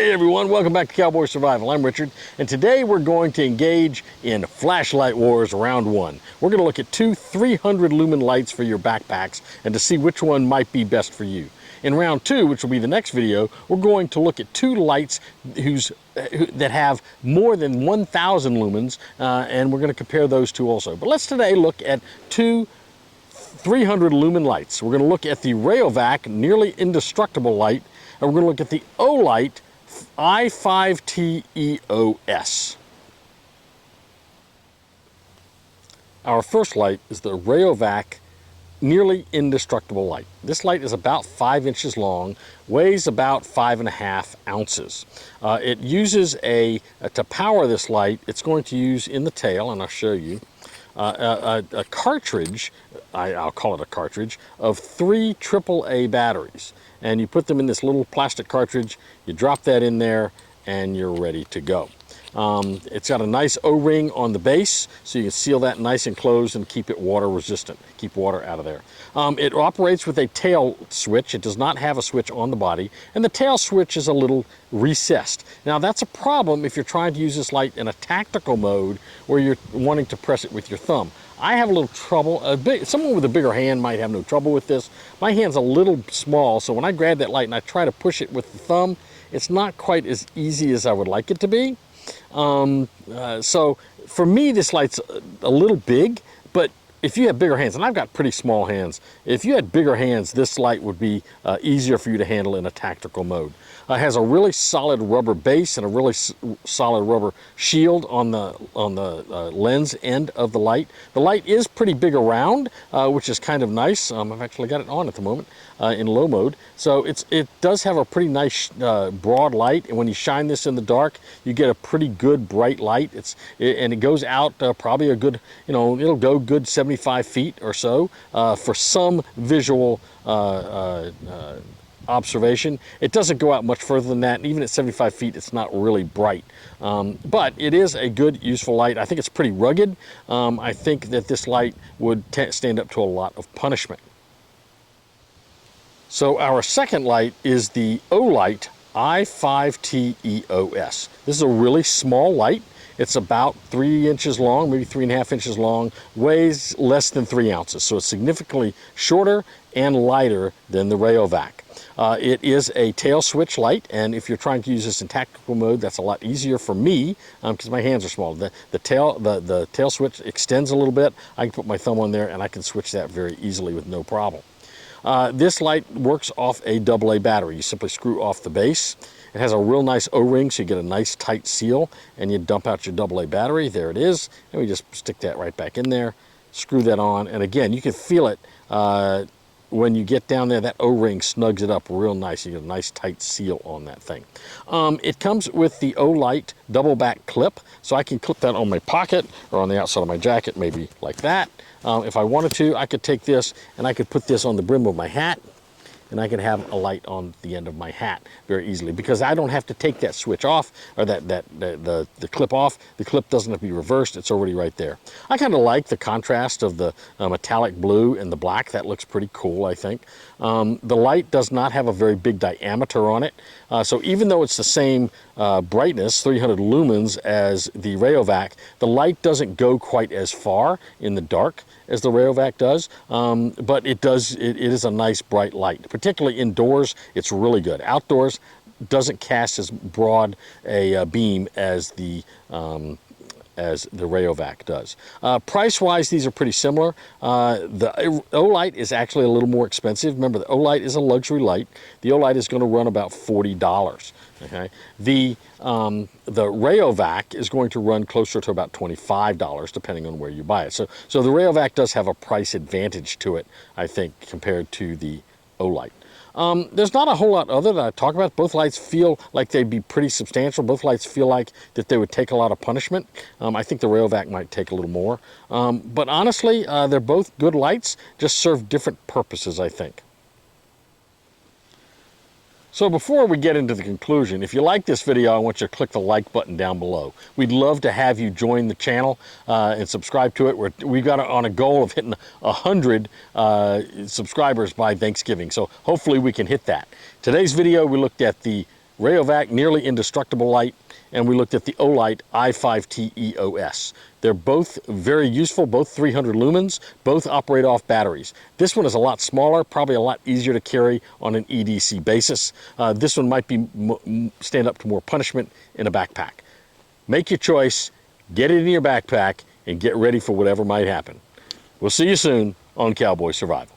Hey everyone, welcome back to Cowboy Survival. I'm Richard, and today we're going to engage in Flashlight Wars Round 1. We're going to look at two 300 lumen lights for your backpacks and to see which one might be best for you. In Round 2, which will be the next video, we're going to look at two lights that have more than 1,000 lumens, and we're going to compare those two also. But let's today look at two 300 lumen lights. We're going to look at the Rayovac nearly indestructible light, and we're going to look at the OLIGHT i5T EOS. Our first light is the Rayovac nearly indestructible light. This light is about 5 inches long, weighs about 5.5 ounces. It uses to power this light, it's going to use in the tail, and I'll show you, a cartridge, I'll call it a cartridge, of 3 AAA batteries. And you put them in this little plastic cartridge, you drop that in there, and you're ready to go. It's got a nice O-ring on the base, so you can seal that nice and closed and keep it water resistant, keep water out of there. It operates with a tail switch. It does not have a switch on the body, and the tail switch is a little recessed. Now that's a problem if you're trying to use this light in a tactical mode where you're wanting to press it with your thumb. I have a little trouble. Someone with a bigger hand might have no trouble with this. My hand's a little small, so when I grab that light and I try to push it with the thumb, it's not quite as easy as I would like it to be. So for me, this light's a little big, but if you have bigger hands, and I've got pretty small hands, if you had bigger hands, this light would be easier for you to handle in a tactical mode. It has a really solid rubber base and a really solid rubber shield on the lens end of the light. The light is pretty big around, which is kind of nice. I've actually got it on at the moment in low mode. So it does have a pretty nice broad light, and when you shine this in the dark, you get a pretty good bright light. And it goes out probably a good, it'll go good 75 feet or so for some visual observation. It doesn't go out much further than that, and even at 75 feet it's not really bright, but it is a good useful light. I think it's pretty rugged. I think that this light would stand up to a lot of punishment. So our second light is the OLIGHT i5T EOS. This is a really small light. It's about 3 inches long, maybe 3.5 inches long, weighs less than 3 ounces, so it's significantly shorter and lighter than the Rayovac. It is a tail switch light, and if you're trying to use this in tactical mode, that's a lot easier for me because my hands are small. The tail switch extends a little bit. I can put my thumb on there and I can switch that very easily with no problem. This light works off a AA battery. You simply screw off the base. It has a real nice O-ring, so you get a nice tight seal, and you dump out your AA battery. There it is, and we just stick that right back in there, screw that on, and again, you can feel it when you get down there. That O-ring snugs it up real nice. You get a nice tight seal on that thing. It comes with the OLIGHT double back clip, so I can clip that on my pocket or on the outside of my jacket, maybe like that. If I wanted to, I could take this and I could put this on the brim of my hat, and I can have a light on the end of my hat very easily because I don't have to take that switch off, or the clip off. The clip doesn't have to be reversed. It's already right there. I kind of like the contrast of the metallic blue and the black. That looks pretty cool, I think. The light does not have a very big diameter on it. So even though it's the same brightness, 300 lumens, as the Rayovac, the light doesn't go quite as far in the dark as the Rayovac does, but it is a nice bright light. Particularly indoors, it's really good. Outdoors, doesn't cast as broad a beam as the Rayovac does. Price-wise, these are pretty similar. The OLIGHT is actually a little more expensive. Remember, the OLIGHT is a luxury light. The OLIGHT is going to run about $40. Okay, the Rayovac is going to run closer to about $25, depending on where you buy it. So the Rayovac does have a price advantage to it, I think, compared to the OLIGHT. There's not a whole lot other that I talk about. Both lights feel like they'd be pretty substantial. Both lights feel like that they would take a lot of punishment. I think the Rayovac might take a little more. But honestly, they're both good lights, just serve different purposes, I think. So before we get into the conclusion, if you like this video, I want you to click the like button down below. We'd love to have you join the channel and subscribe to it. We've got on a goal of hitting 100 subscribers by Thanksgiving, so hopefully we can hit that. Today's video, we looked at the Rayovac nearly indestructible light, and we looked at the OLIGHT i5T EOS. They're both very useful, both 300 lumens, both operate off batteries. This one is a lot smaller, probably a lot easier to carry on an EDC basis. This one might stand up to more punishment in a backpack. Make your choice, get it in your backpack, and get ready for whatever might happen. We'll see you soon on Cowboy Survival.